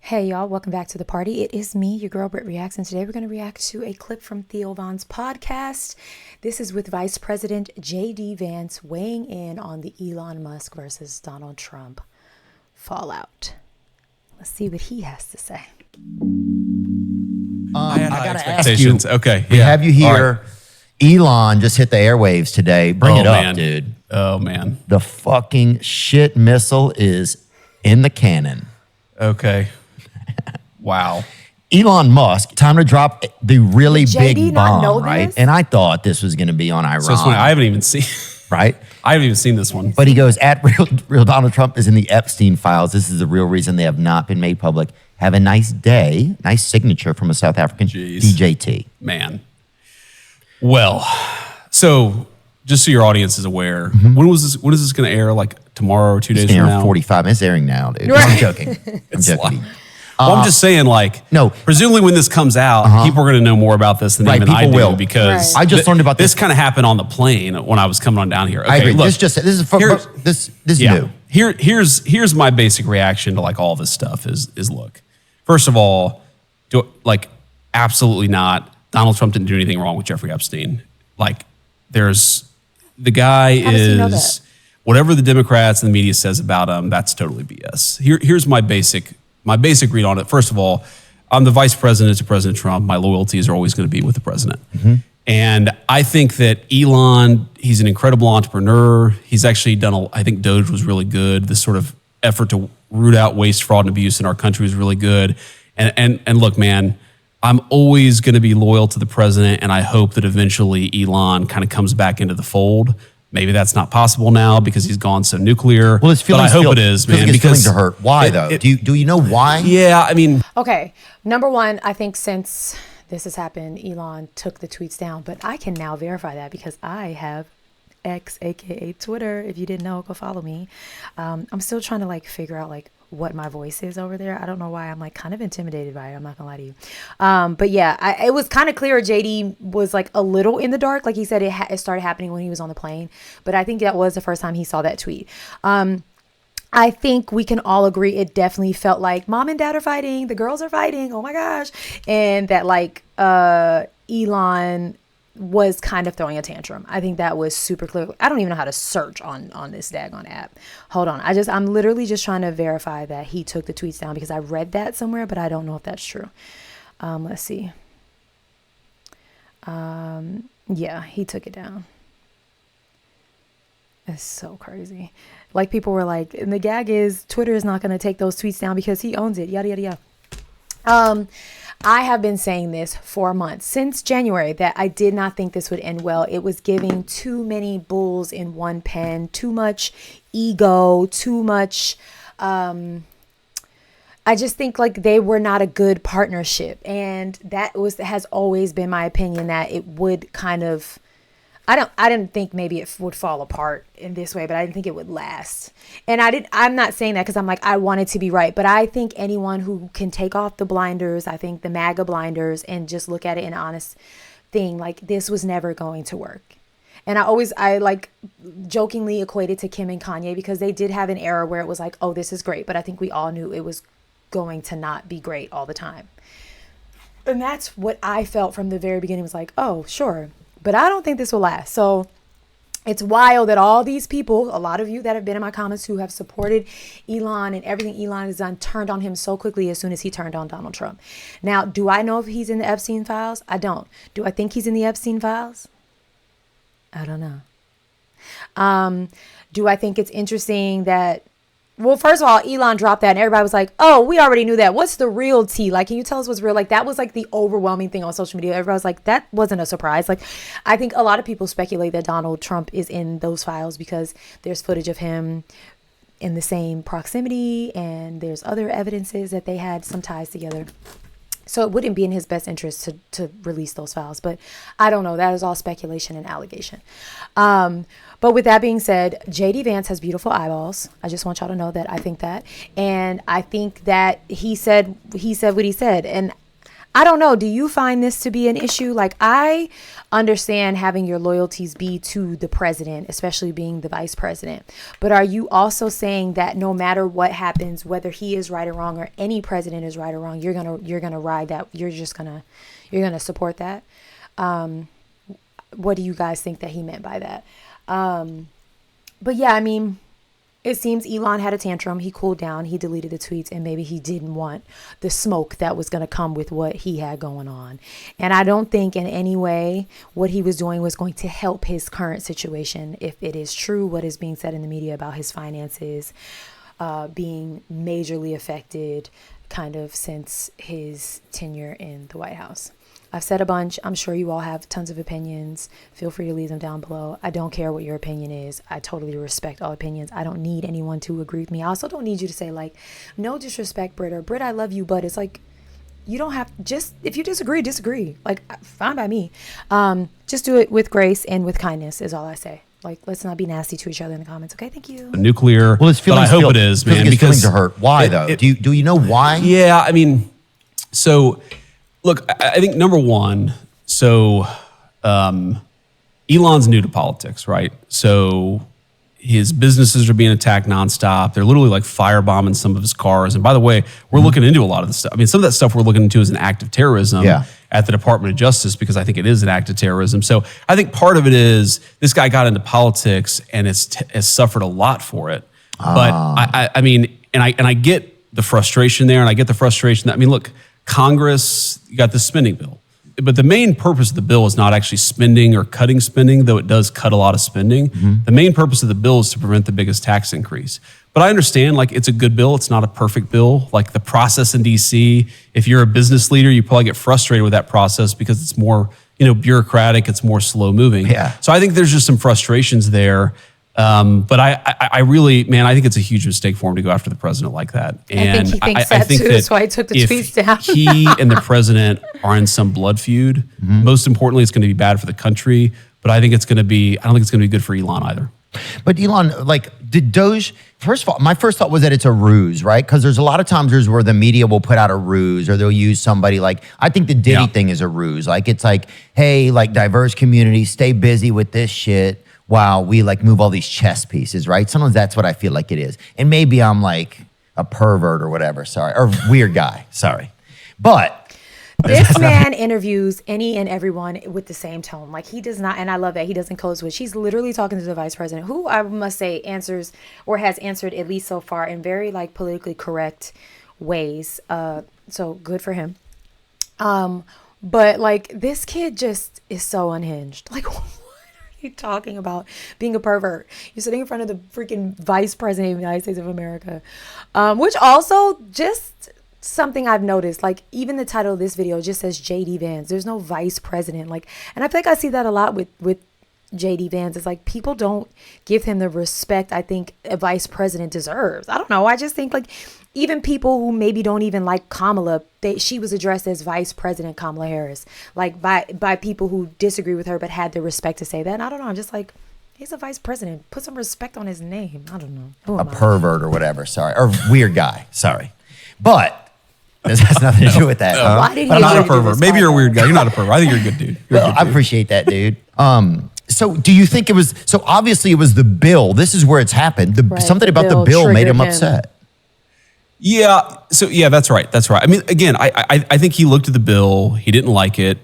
Hey y'all, welcome back to the party. It is me, your girl BrittReacts, and today we're going to react to a clip from Theo Von's podcast. This is with Vice President J.D. Vance weighing in on the Elon Musk versus Donald Trump fallout. Let's see what he has to say. I gotta ask you. Okay, we have you here. Right. Elon just hit the airwaves today. Bring it up, man. Dude. Oh man, the fucking shit missile is in the cannon. Okay. Wow. Elon Musk, time to drop the really big bomb, right? This? And I thought this was going to be on Iran. So it's funny. I haven't even seen. Right? I haven't even seen this one. But he goes, at real Donald Trump is in the Epstein files. This is the real reason they have not been made public. Have a nice day. Nice signature from a South African DJT. Man. Well, so just so your audience is aware, when is this going to air? Like tomorrow or 2 days from now? 45 minutes. Airing now, dude. Right. I'm joking. I'm joking. Well, I'm just saying, like, no. Presumably, when this comes out, people are going to know more about this than even I do because I just learned about this. Kind of happened on the plane when I was coming on down here. Okay, I agree. Look, this is new. Here's my basic reaction to like all this stuff is look. First of all, absolutely not. Donald Trump didn't do anything wrong with Jeffrey Epstein. Like, the guy is whatever the Democrats and the media says about him. That's totally BS. Here's my basic read on it. First of all, I'm the vice president to President Trump. My loyalties are always going to be with the president. And I think that Elon, he's an incredible entrepreneur. He's actually done, I think Doge was really good. This sort of effort to root out waste, fraud, and abuse in our country was really good. And look, man, I'm always going to be loyal to the president. And I hope that eventually Elon kind of comes back into the fold. Maybe that's not possible now because he's gone so nuclear. Well, but I hope it is, man. Because to hurt. Why though? Do you know why? Yeah, I mean. Okay, number one, I think since this has happened, Elon took the tweets down, but I can now verify that because I have X, aka Twitter. If you didn't know, go follow me. I'm still trying to figure out what my voice is over there. I don't know why I'm kind of intimidated by it. I'm not gonna lie to you. But yeah, it was kind of clear JD was a little in the dark. Like he said, it started happening when he was on the plane, but I think that was the first time he saw that tweet. I think we can all agree it definitely felt like mom and dad are fighting, the girls are fighting, oh my gosh. And that Elon was kind of throwing a tantrum. I think that was super clear. I don't even know how to search on this daggone app. Hold on. I'm literally just trying to verify that he took the tweets down because I read that somewhere, but I don't know if that's true. Let's see. Yeah, he took it down. It's so crazy. People were and the gag is Twitter is not going to take those tweets down because he owns it. Yada, yada, yada. I have been saying this for months, since January, that I did not think this would end well. It was giving too many bulls in one pen, too much ego, too much. I just think they were not a good partnership. And that has always been my opinion, that it would kind of, I didn't think maybe it would fall apart in this way, but I didn't think it would last. And I'm not saying that because I'm I want it to be right, but I think anyone who can take off the blinders, I think the MAGA blinders, and just look at it in an honest thing, this was never going to work. And I jokingly equated to Kim and Kanye because they did have an era where it was oh, this is great. But I think we all knew it was going to not be great all the time. And that's what I felt from the very beginning, was oh, sure. But I don't think this will last. So it's wild that all these people, a lot of you that have been in my comments who have supported Elon and everything Elon has done, turned on him so quickly as soon as he turned on Donald Trump. Now, do I know if he's in the Epstein files? I don't. Do I think he's in the Epstein files? I don't know. Do I think it's interesting that, well, first of all, Elon dropped that and everybody was oh, we already knew that. What's the real tea? Can you tell us what's real? That was the overwhelming thing on social media. Everybody was that wasn't a surprise. I think a lot of people speculate that Donald Trump is in those files because there's footage of him in the same proximity and there's other evidences that they had some ties together. So it wouldn't be in his best interest to release those files. But I don't know. That is all speculation and allegation. But with that being said, J.D. Vance has beautiful eyeballs. I just want y'all to know that I think that. And I think that he said what he said. And I don't know. Do you find this to be an issue? Like, I understand having your loyalties be to the president, especially being the vice president. But are you also saying that no matter what happens, whether he is right or wrong, or any president is right or wrong, you're gonna ride that? You're gonna support that? What do you guys think that he meant by that? But yeah, I mean, it seems Elon had a tantrum. He cooled down. He deleted the tweets, and maybe he didn't want the smoke that was going to come with what he had going on. And I don't think in any way what he was doing was going to help his current situation. If it is true what is being said in the media about his finances being majorly affected kind of since his tenure in the White House. I've said a bunch. I'm sure you all have tons of opinions. Feel free to leave them down below. I don't care what your opinion is. I totally respect all opinions. I don't need anyone to agree with me. I also don't need you to say, like, no disrespect, Britt, or Britt, I love you, but it's like, you don't have, just, if you disagree. Like, fine by me. Just do it with grace and with kindness is all I say. Like, let's not be nasty to each other in the comments. Okay, thank you. Nuclear. Well, it's feelings. But I hope it is, man. Because feelings are hurt. Why though? Do you know why? Yeah, I mean, so look, I think number one, so Elon's new to politics, right? So his businesses are being attacked nonstop. They're literally like firebombing some of his cars. And by the way, we're looking into a lot of this stuff. I mean, some of that stuff we're looking into is an act of terrorism at the Department of Justice, because I think it is an act of terrorism. So I think part of it is this guy got into politics and has suffered a lot for it. But I mean, and I get the frustration there, and I get the frustration that, I mean, look, Congress, you got the spending bill. But the main purpose of the bill is not actually spending or cutting spending, though it does cut a lot of spending. The main purpose of the bill is to prevent the biggest tax increase. But I understand, like, it's a good bill. It's not a perfect bill. Like, the process in DC, if you're a business leader, you probably get frustrated with that process because it's more, bureaucratic. It's more slow moving. Yeah. So I think there's just some frustrations there. But I really, man, I think it's a huge mistake for him to go after the president like that. And I think he thinks that too. That's why he took the tweets down. He and the president are in some blood feud. Most importantly, it's going to be bad for the country. But I don't think it's going to be good for Elon either. But Elon, like, did Doge, first of all, my first thought was that it's a ruse, right? Because there's a lot of times where the media will put out a ruse, or they'll use somebody like, I think the Diddy thing is a ruse. Like, it's like, hey, like, diverse communities, stay busy with this shit while we like move all these chess pieces, right? Sometimes that's what I feel like it is. And maybe I'm like a pervert or whatever, sorry, or weird guy, sorry. But this man interviews any and everyone with the same tone. Like, he does not, and I love that he doesn't code switch. He's literally talking to the vice president, who I must say answers, or has answered at least so far, in very like politically correct ways. So good for him. But like, this kid just is so unhinged. Like, you talking about being a pervert? You're sitting in front of the freaking vice president of the United States of America, which also just something I've noticed. Like, even the title of this video just says JD Vance. There's no vice president. Like, and I feel like I see that a lot with JD Vance. It's like, people don't give him the respect I think a vice president deserves. I don't know. I just think, like, even people who maybe don't even like Kamala, she was addressed as Vice President Kamala Harris, like by people who disagree with her but had the respect to say that. And I don't know. I'm just like, he's a vice president. Put some respect on his name. I don't know. A pervert or whatever, sorry. Or weird guy, sorry. But this has nothing to do with that. Why did he I'm not a pervert. Maybe you're a weird guy. You're not a pervert. I think you're a good dude. I appreciate that, dude. So do you think it was, so obviously it was the bill. This is where it's happened. Something about the bill made him upset. Yeah. So yeah, that's right. That's right. I mean, again, I think he looked at the bill. He didn't like it.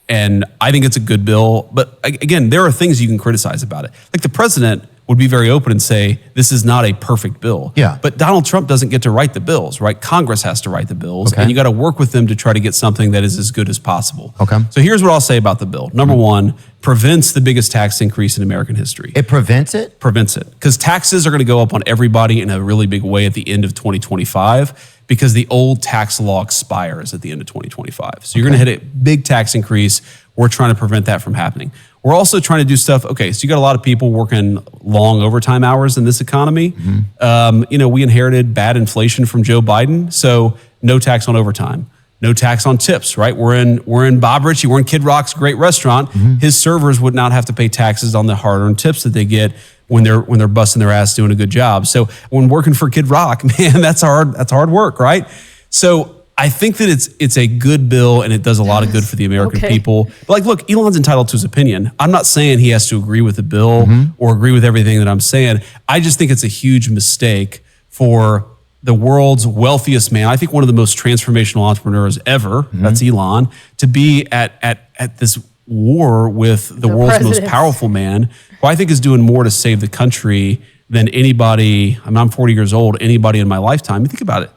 And I think it's a good bill. But again, there are things you can criticize about it. Like, the president would be very open and say, this is not a perfect bill. Yeah. But Donald Trump doesn't get to write the bills, right? Congress has to write the bills. Okay. And you got to work with them to try to get something that is as good as possible. Okay. So here's what I'll say about the bill. Number one, prevents the biggest tax increase in American history. It prevents it? Prevents it. Because taxes are going to go up on everybody in a really big way at the end of 2025, because the old tax law expires at the end of 2025. So you're going to hit a big tax increase. We're trying to prevent that from happening. We're also trying to do stuff. Okay, so you got a lot of people working long overtime hours in this economy. We inherited bad inflation from Joe Biden, so no tax on overtime, no tax on tips. Right? We're in Bob Ritchie. We're in Kid Rock's great restaurant. His servers would not have to pay taxes on the hard-earned tips that they get when they're busting their ass doing a good job. So when working for Kid Rock, man, that's hard work, right? So I think that it's a good bill and it does a lot of good for the American people. But like, look, Elon's entitled to his opinion. I'm not saying he has to agree with the bill or agree with everything that I'm saying. I just think it's a huge mistake for the world's wealthiest man. I think one of the most transformational entrepreneurs ever, that's Elon, to be at this war with the world's most powerful man, who I think is doing more to save the country than anybody. I mean, I'm 40 years old, anybody in my lifetime. You think about it.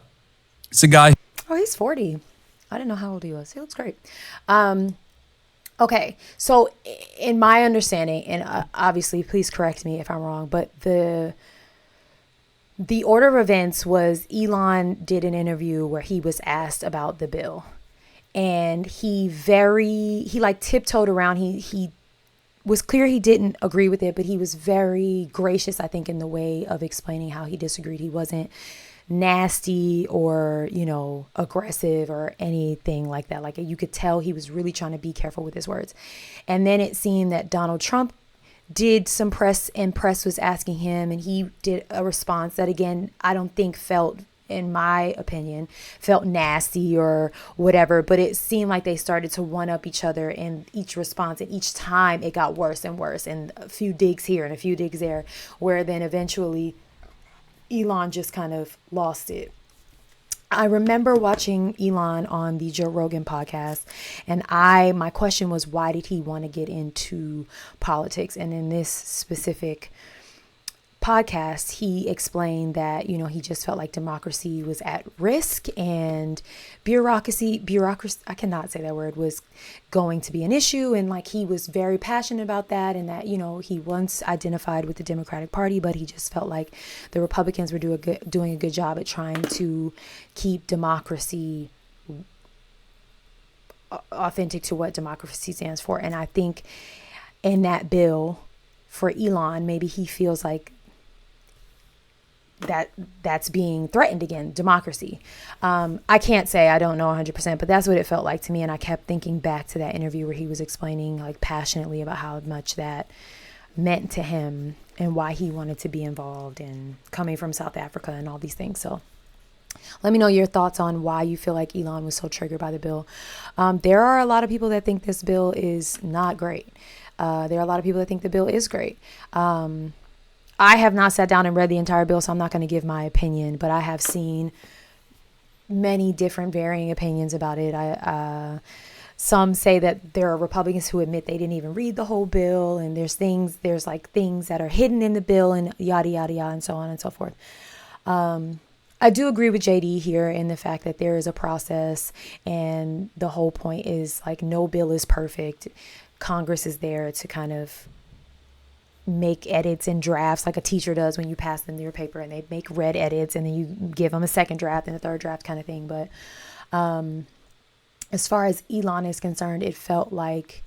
It's a guy. Oh, he's 40. I didn't know how old he was. He looks great. Okay, so in my understanding, and obviously, please correct me if I'm wrong, but the order of events was Elon did an interview where he was asked about the bill, and he like tiptoed around. He was clear he didn't agree with it, but he was very gracious, I think, in the way of explaining how he disagreed. He wasn't nasty or, aggressive or anything like that. Like, you could tell he was really trying to be careful with his words. And then it seemed that Donald Trump did some press, and press was asking him, and he did a response that, again, I don't think in my opinion, felt nasty or whatever, but it seemed like they started to one up each other in each response, and each time it got worse and worse, and a few digs here and a few digs there, where then eventually Elon just kind of lost it. I remember watching Elon on the Joe Rogan podcast, and my question was, why did he want to get into politics? And in this specific podcast, he explained that, he just felt like democracy was at risk, and bureaucracy, I cannot say that word, was going to be an issue. And like, he was very passionate about that, and that, he once identified with the Democratic Party, but he just felt like the Republicans were doing a good job at trying to keep democracy authentic to what democracy stands for. And I think in that bill for Elon, maybe he feels like that's being threatened again, democracy. I can't say, I don't know 100%, but that's what it felt like to me. And I kept thinking back to that interview where he was explaining like passionately about how much that meant to him and why he wanted to be involved, and coming from South Africa and all these things. So let me know your thoughts on why you feel like Elon was so triggered by the bill. There are a lot of people that think this bill is not great. There are a lot of people that think the bill is great. I have not sat down and read the entire bill, so I'm not going to give my opinion, but I have seen many different varying opinions about it. Some say that there are Republicans who admit they didn't even read the whole bill, and there's things that are hidden in the bill, and yada, yada, yada, and so on and so forth. I do agree with JD here in the fact that there is a process, and the whole point is like, no bill is perfect. Congress is there to kind of make edits and drafts like a teacher does when you pass them your paper, and they make red edits, and then you give them a second draft and a third draft kind of thing. But as far as Elon is concerned, it felt like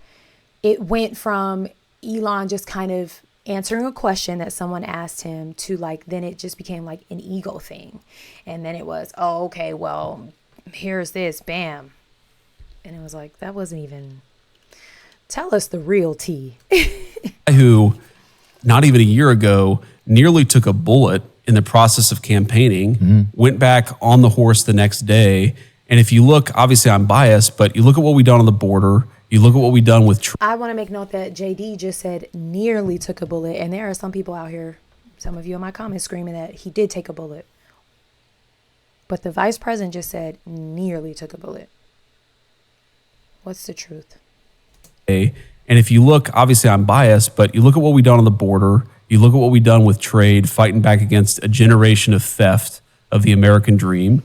it went from Elon just kind of answering a question that someone asked him to like, then it just became like an ego thing. And then it was, oh, okay, well, here's this, bam. And it was like, that wasn't even, tell us the real tea. Who, not even a year ago, nearly took a bullet in the process of campaigning, went back on the horse the next day. And if you look, obviously I'm biased, but you look at what we've done on the border, you look at what we've done with... I want to make note that JD just said nearly took a bullet. And there are some people out here, some of you in my comments, screaming that he did take a bullet. But the vice president just said nearly took a bullet. What's the truth? And if you look, obviously I'm biased, but you look at what we've done on the border, you look at what we've done with trade, fighting back against a generation of theft of the American dream,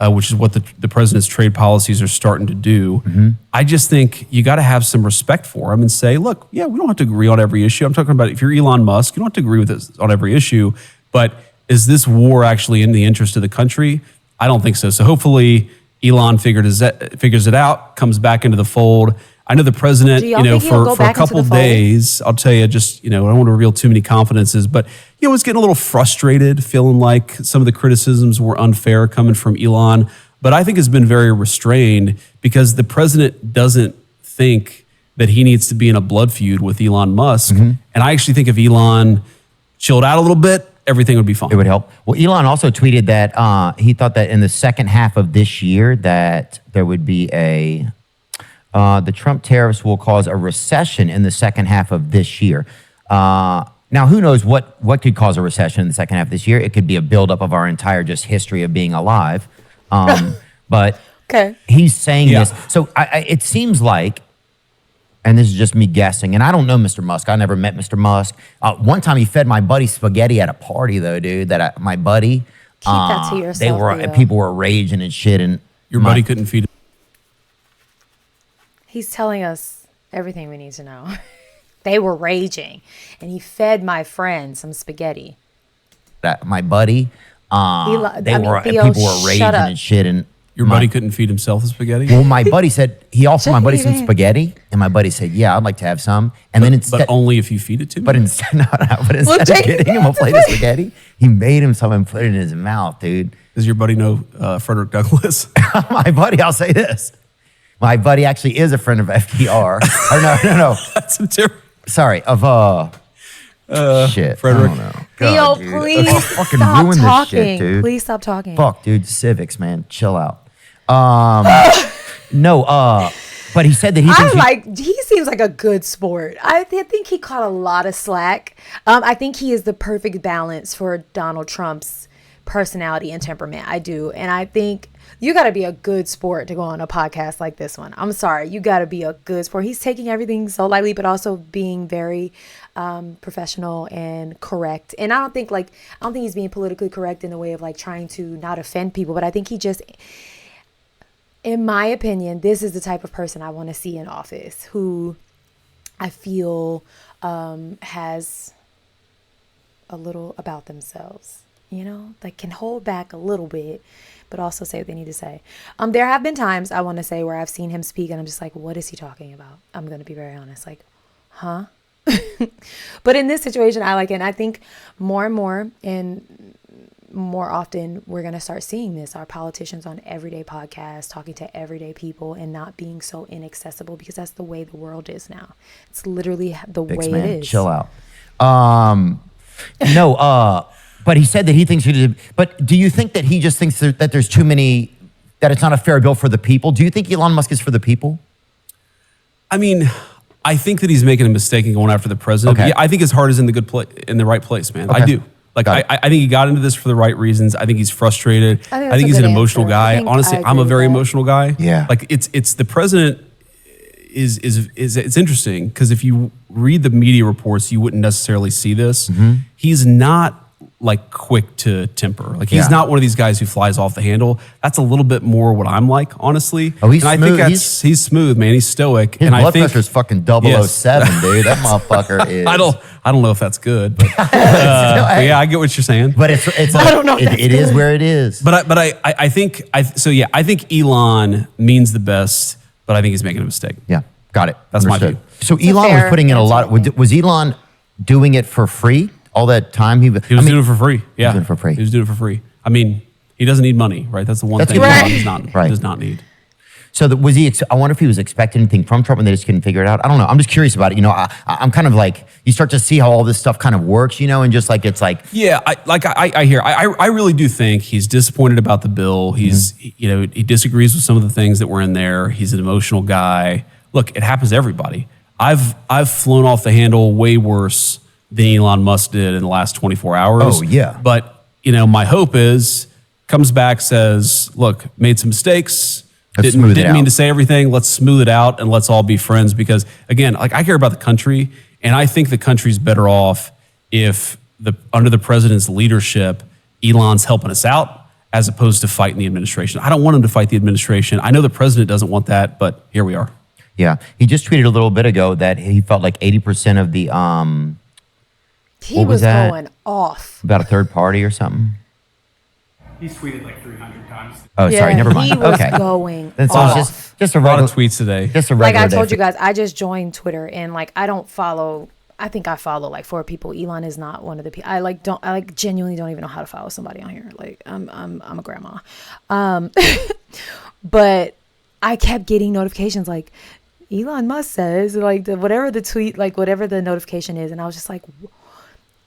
which is what the president's trade policies are starting to do. I just think you got to have some respect for him and say, look, yeah, we don't have to agree on every issue. I'm talking about if you're Elon Musk, you don't have to agree with us on every issue, but is this war actually in the interest of the country? I don't think so. So hopefully Elon figures it out, comes back into the fold. I know the president, for a couple of days, I'll tell you, just, I don't want to reveal too many confidences, but, was getting a little frustrated, feeling like some of the criticisms were unfair coming from Elon. But I think has been very restrained because the president doesn't think that he needs to be in a blood feud with Elon Musk. And I actually think if Elon chilled out a little bit, everything would be fine. It would help. Well, Elon also tweeted that he thought that in the second half of this year that there would be the Trump tariffs will cause a recession in the second half of this year. Now, who knows what could cause a recession in the second half of this year? It could be a buildup of our entire just history of being alive. But Okay. he's saying this. So it seems like, and this is just me guessing, and I don't know Mr. Musk. I never met Mr. Musk. One time he fed my buddy spaghetti at a party, though, dude. My buddy. Keep that to yourself. Theo. People were raging and shit, and Your buddy couldn't feed him. He's telling us everything we need to know. They were raging, and he fed my friend some spaghetti. My buddy. Theo, people were raging shut up. and shit, and Your buddy couldn't feed himself the spaghetti? well, my buddy said he offered my buddy some spaghetti, and my buddy said, "Yeah, I'd like to have some." And then instead, But only if you feed it to me? but instead of getting him a plate of spaghetti, he made him some and put it in his mouth, dude. Does your buddy know Frederick Douglass? My buddy, I'll say this: my buddy actually is a friend of FDR. Or no. That's a different. Sorry, of shit. Frederick. I don't know. Theo, God, dude. please I fucking stop ruined talking. this shit, dude. Please stop talking. Fuck, dude. Civics, man. Chill out. But he said that he thinks He seems like a good sport. I think he caught a lot of slack. I think he is the perfect balance for Donald Trump's personality and temperament. I do. And I think you got to be a good sport to go on a podcast like this one. I'm sorry. You got to be a good sport. He's taking everything so lightly, but also being very professional and correct. And I don't think he's being politically correct in the way of like trying to not offend people, but I think he just, in my opinion, this is the type of person I want to see in office, who I feel has a little about themselves, like can hold back a little bit, but also say what they need to say. There have been times, I want to say, where I've seen him speak and I'm just like, what is he talking about? I'm going to be very honest, like, huh? But in this situation, I like it. And I think more and more and more often we're going to start seeing this, our politicians on everyday podcasts talking to everyday people and not being so inaccessible, because that's the way the world is now. It's literally the way it is. Chill out. But he said that he thinks but do you think that he just thinks that there's too many, that it's not a fair bill for the people? Do you think Elon Musk is for the people? I mean, I think that he's making a mistake in going after the president. Okay. Yeah, I think his heart is in the right place, man. Okay. I do. Like, I think he got into this for the right reasons. I think he's frustrated. I think he's an emotional guy. Honestly, I'm a very emotional guy. Yeah. Like, it's the president is it's interesting because if you read the media reports, you wouldn't necessarily see this. Mm-hmm. He's not like quick to temper. Like, he's not one of these guys who flies off the handle. That's a little bit more what I'm like, honestly. Oh, he's and smooth. I think he's smooth, man. He's stoic. His and blood I think pressure's fucking 007, dude. That motherfucker is. I don't know if that's good, but, but yeah, I get what you're saying. But it's I don't know if it is where it is. But I think I think Elon means the best, but I think he's making a mistake. Yeah, got it. That's my Understood. view. So Elon was fair putting in a lot. answer. Was Elon doing it for free all that time? He was doing it for free. Yeah, doing it for free. He was doing it for free. I mean, he doesn't need money, right? That's the one thing right. Elon does not need. So was he? I wonder if he was expecting anything from Trump and they just couldn't figure it out. I don't know. I'm just curious about it. I'm kind of like, you start to see how all this stuff kind of works, and just like it's like. Yeah, I hear. I really do think he's disappointed about the bill. He's he disagrees with some of the things that were in there. He's an emotional guy. Look, it happens to everybody. I've flown off the handle way worse than Elon Musk did in the last 24 hours. Oh, yeah. But my hope is comes back, says, look, made some mistakes. Let's smooth it Didn't mean out. to say everything. Let's smooth it out and let's all be friends. Because again, like, I care about the country, and I think the country's better off if under the president's leadership, Elon's helping us out as opposed to fighting the administration. I don't want him to fight the administration. I know the president doesn't want that, but here we are. Yeah, he just tweeted a little bit ago that he felt like 80% of the He what was was that? going off. about a third party or something. He's tweeted like 300 times. Oh, sorry, never mind. He was Okay, going then so off. it's just a A lot regular of tweets today. Just a Like regular I told day you guys, I just joined Twitter and like I don't follow. I think I follow like 4 people. Elon is not one of the people. I genuinely don't even know how to follow somebody on here. Like I'm a grandma, but I kept getting notifications like Elon Musk says like whatever the tweet, like whatever the notification is, and I was just like,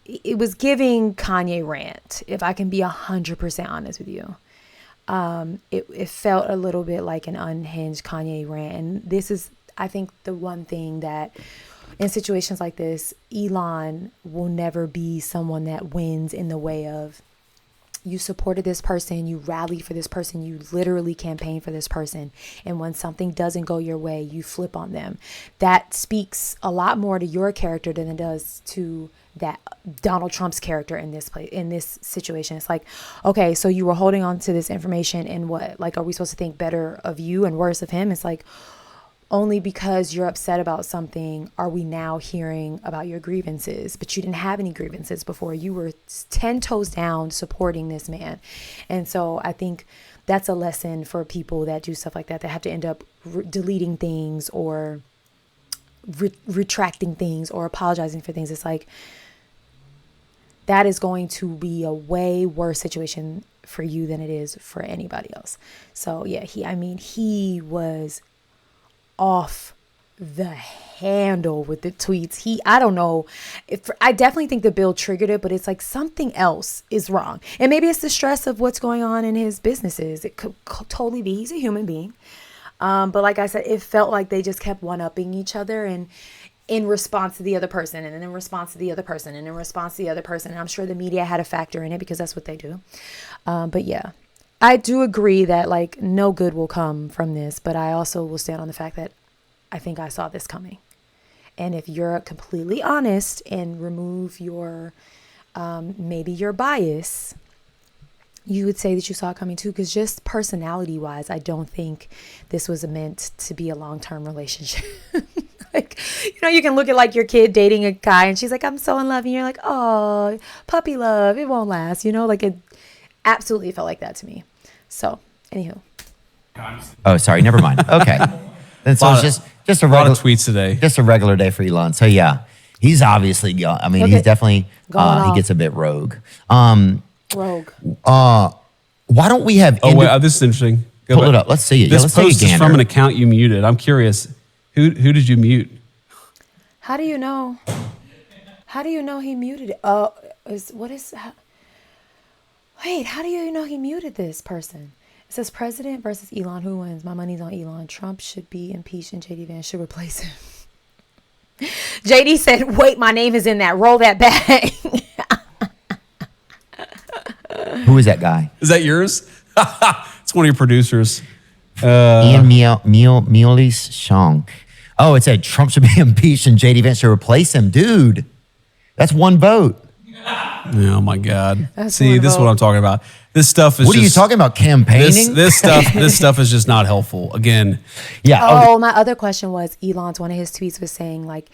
it was giving Kanye rant, if I can be 100% honest with you. It felt a little bit like an unhinged Kanye rant. And this is, I think, the one thing that in situations like this, Elon will never be someone that wins in the way of, you supported this person, you rallied for this person, you literally campaigned for this person. And when something doesn't go your way, you flip on them. That speaks a lot more to your character than it does to that Donald Trump's character in this place, in this situation. It's like, okay, so you were holding on to this information, and what, like, are we supposed to think better of you and worse of him? It's like, only because you're upset about something are we now hearing about your grievances, but you didn't have any grievances before. You were 10 toes down supporting this man. And so I think that's a lesson for people that do stuff like that have to end up deleting things or retracting things or apologizing for things. It's like, that is going to be a way worse situation for you than it is for anybody else. So yeah, he was off the handle with the tweets. I don't know if, I definitely think the bill triggered it, but it's like something else is wrong. And maybe it's the stress of what's going on in his businesses. It could totally be, he's a human being. But like I said, it felt like they just kept one-upping each other, and in response to the other person, and then in response to the other person, and in response to the other person. And I'm sure the media had a factor in it because that's what they do. But yeah, I do agree that like no good will come from this, but I also will stand on the fact that I think I saw this coming. And if you're completely honest and remove your, maybe your bias, you would say that you saw it coming too. Because just personality wise, I don't think this was meant to be a long-term relationship. Like, you can look at like your kid dating a guy and she's like, I'm so in love. And you're like, oh, puppy love, it won't last. Like it absolutely felt like that to me. So, anywho. Oh, sorry. Never mind. Okay. And so it's just a lot of tweets today. Just a regular day for Elon. So yeah, he's obviously, he's definitely, he gets a bit rogue. Rogue. Why don't we have? Wait, this is interesting. Pull it up. Let's see it. This post is from an account you muted. I'm curious. Who did you mute? How do you know? How do you know he muted it? Wait, how do you know he muted this person? It says President versus Elon. Who wins? My money's on Elon. Trump should be impeached and JD Vance should replace him. JD said, wait, my name is in that. Roll that back. Who is that guy? Is that yours? It's one of your producers. Ian Miolis Shong. Oh, it said Trump should be impeached and JD Vance should replace him. Dude, that's one vote. Oh my God. See, this is what I'm talking about. This stuff is What are you talking about? Campaigning? This stuff is just not helpful. Again. Yeah. Oh, my other question was Elon's, one of his tweets was saying like,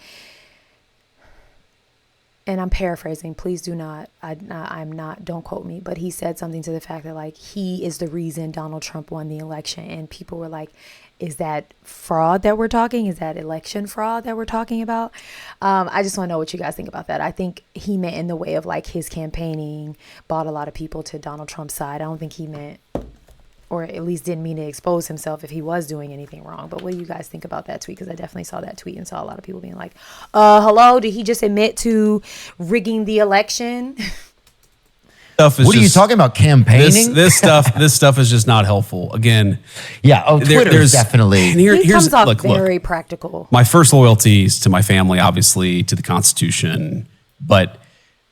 and I'm paraphrasing, please do not, don't quote me, but he said something to the fact that like, he is the reason Donald Trump won the election. And people were like, is that fraud that we're talking? Is that election fraud that we're talking about? I just want to know what you guys think about that. I think he meant in the way of like his campaigning brought a lot of people to Donald Trump's side. I don't think he meant, or at least didn't mean to expose himself if he was doing anything wrong. But what do you guys think about that tweet? Because I definitely saw that tweet and saw a lot of people being like, hello, did he just admit to rigging the election? What are you talking about? Campaigning? This stuff is just not helpful. Again, yeah. Oh, Twitter's definitely. And he comes off very practical. My first loyalty is to my family, obviously, to the Constitution, but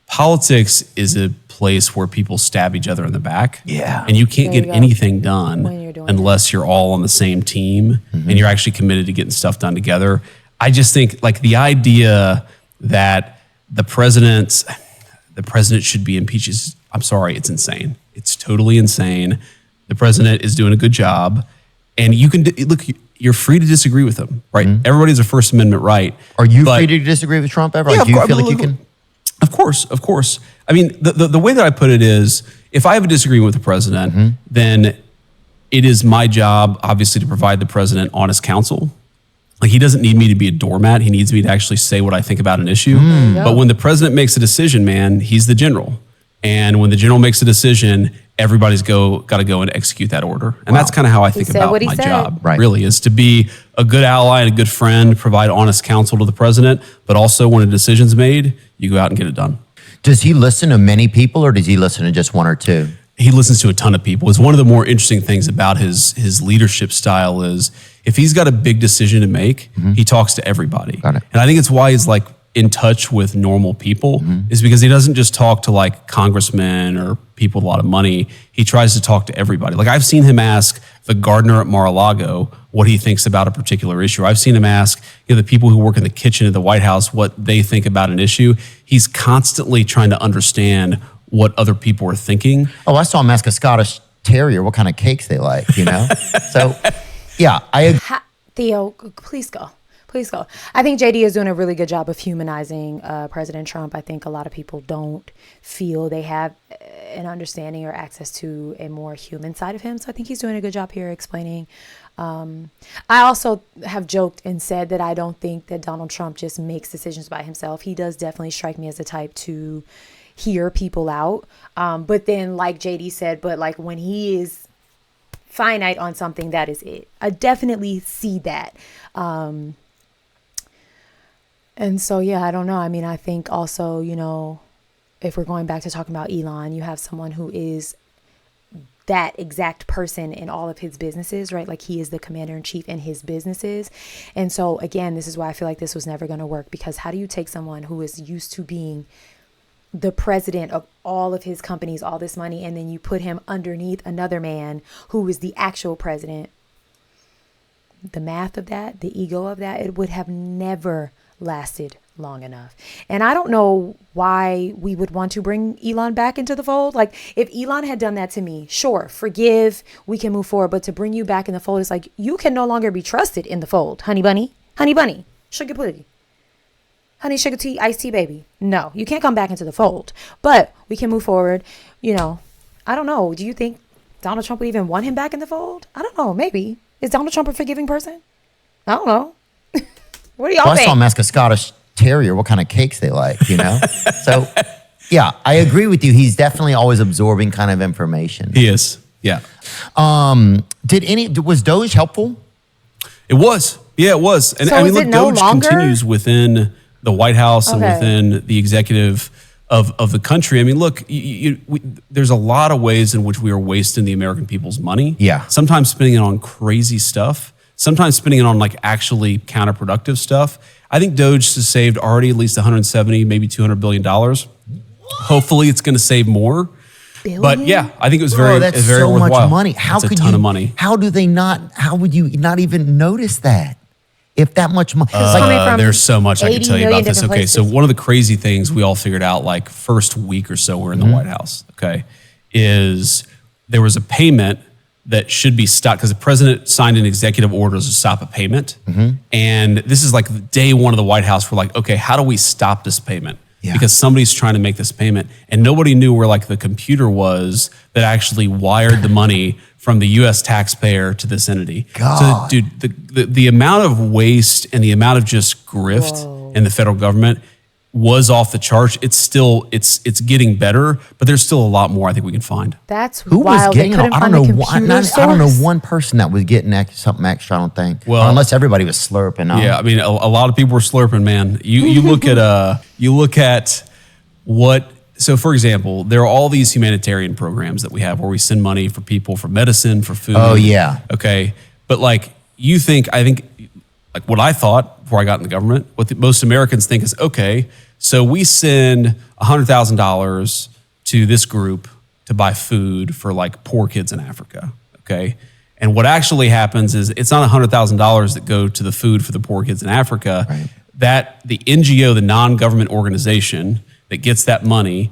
politics is a place where people stab each other in the back. Yeah. And you can't get anything done unless you're all on the same team and you're actually committed to getting stuff done together. I just think like the idea that the president should be impeached is, I'm sorry, it's insane. It's totally insane. The president is doing a good job, and you can look. You're free to disagree with him, right? Everybody has a First Amendment right. Are you free to disagree with Trump ever? Yeah, do you feel like you can? Of course. I mean, the way that I put it is, if I have a disagreement with the president, then it is my job, obviously, to provide the president honest counsel. Like, he doesn't need me to be a doormat. He needs me to actually say what I think about an issue. But when the president makes a decision, man, he's the general. And when the general makes a decision, everybody's got to go and execute that order. And that's kind of how I think about my job, really, is to be a good ally and a good friend, provide honest counsel to the president, but also when a decision's made, you go out and get it done. Does he listen to many people or does he listen to just one or two? He listens to a ton of people. It's one of the more interesting things about his leadership style is if he's got a big decision to make, he talks to everybody. Got it. And I think it's why he's like in touch with normal people is because he doesn't just talk to like congressmen or people with a lot of money. He tries to talk to everybody. Like I've seen him ask the gardener at Mar-a-Lago what he thinks about a particular issue. I've seen him ask the people who work in the kitchen at the White House what they think about an issue. He's constantly trying to understand what other people are thinking. Oh, I saw him ask a Scottish Terrier what kind of cakes they like, So, yeah, I agree. Theo, please go. Please go. I think JD is doing a really good job of humanizing President Trump. I think a lot of people don't feel they have an understanding or access to a more human side of him. So I think he's doing a good job here explaining. I also have joked and said that I don't think that Donald Trump just makes decisions by himself. He does definitely strike me as the type to hear people out. But then like JD said, but like when he is finite on something, that is it. I definitely see that. And so, yeah, I don't know. I mean, I think also, if we're going back to talking about Elon, you have someone who is that exact person in all of his businesses, right? Like he is the commander in chief in his businesses. And so again, this is why I feel like this was never going to work, because how do you take someone who is used to being the president of all of his companies, all this money, and then you put him underneath another man who is the actual president? The math of that, the ego of that, it would have never lasted long enough. And I don't know why we would want to bring Elon back into the fold. Like if Elon had done that to me, sure, forgive, we can move forward. But to bring you back in the fold, it's like you can no longer be trusted in the fold. Honey bunny, sugar pudding, honey sugar tea, iced tea baby. No, you can't come back into the fold. But we can move forward. I don't know. Do you think Donald Trump would even want him back in the fold? I don't know. Maybe. Is Donald Trump a forgiving person? I don't know. What do y'all think? I saw him ask a Scottish Terrier what kind of cakes they like, So, yeah, I agree with you. He's definitely always absorbing kind of information. He is. Yeah. Was Doge helpful? It was. Yeah, it was. And So I mean, is look, it no Doge longer? continues within the White House and Okay. within the executive of the country. I mean, look, there's a lot of ways in which we are wasting the American people's money. Yeah. Sometimes spending it on crazy stuff. Sometimes spending it on like actually counterproductive stuff. I think Doge has saved already at least 170, maybe $200 billion. Hopefully it's going to save more. Billion? But yeah, I think it was That's very so worthwhile. much money. That's a ton of money. How would you not even notice that? If that much money. coming from There's so much I can 80 tell you million about this. different Okay, so places. one of the crazy things we all figured out like first week or so we're in the White House, okay, is there was a payment that should be stopped because the president signed an executive order to stop a payment. And this is like day one of the White House. We're like, okay, how do we stop this payment? Yeah. Because somebody's trying to make this payment. And nobody knew where like the computer was that actually wired the money from the U.S. taxpayer to this entity. God. So, dude, the amount of waste and the amount of just grift in the federal government was off the charts. It's still, it's getting better, but there's still a lot more I think we can find. That's Who was wild. getting They it? couldn't I find don't the know. computer I don't know source. one person that was getting something extra. I don't think. Well- unless everybody was slurping on. Yeah, I mean, a lot of people were slurping, man. You look at what. So, for example, there are all these humanitarian programs that we have where we send money for people, for medicine, for food. Oh, yeah. Okay, but like I think, like what I thought before I got in the government, what most Americans think is okay. So we send $100,000 to this group to buy food for like poor kids in Africa. Okay. And what actually happens is it's not $100,000 that go to the food for the poor kids in Africa. Right. That the NGO, the non-government organization that gets that money,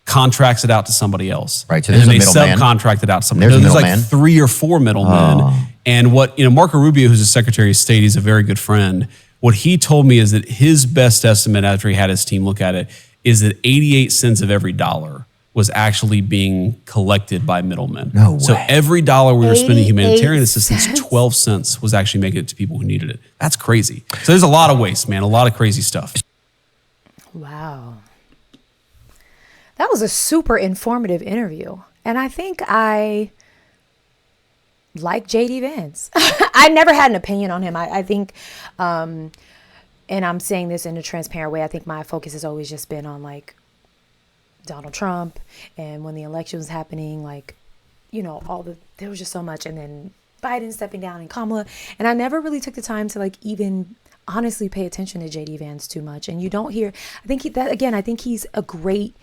contracts it out to somebody else. Right, so and there's then a they middleman. subcontract it out to somebody. There's a There's like middleman. 3 or 4 middlemen. Oh. And what, Marco Rubio, who's the Secretary of State, he's a very good friend. What he told me is that his best estimate after he had his team look at it is that 88 cents of every dollar was actually being collected by middlemen. No So way. every dollar we were spending 88 humanitarian assistance, cents? 12 cents was actually making it to people who needed it. That's crazy. So there's a lot of waste, man, a lot of crazy stuff. Wow. That was a super informative interview. And I think I like JD Vance. I never had an opinion on him. I think, and I'm saying this in a transparent way, I think my focus has always just been on like Donald Trump, and when the election was happening, like, you know, there was just so much. And then Biden stepping down and Kamala. And I never really took the time to like even honestly pay attention to JD Vance too much. And you don't hear, I think I think he's a great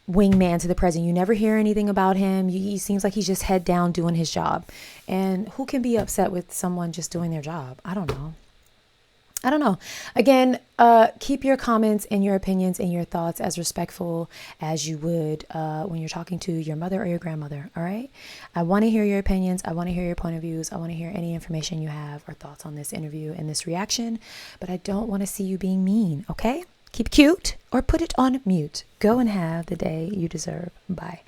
wingman to the president. You never hear anything about him. He seems like he's just head down doing his job. And who can be upset with someone just doing their job? I don't know. Again, keep your comments and your opinions and your thoughts as respectful as you would when you're talking to your mother or your grandmother. All right. I want to hear your opinions. I want to hear your point of views. I want to hear any information you have or thoughts on this interview and this reaction. But I don't want to see you being mean. Okay. Keep cute or put it on mute. Go and have the day you deserve. Bye.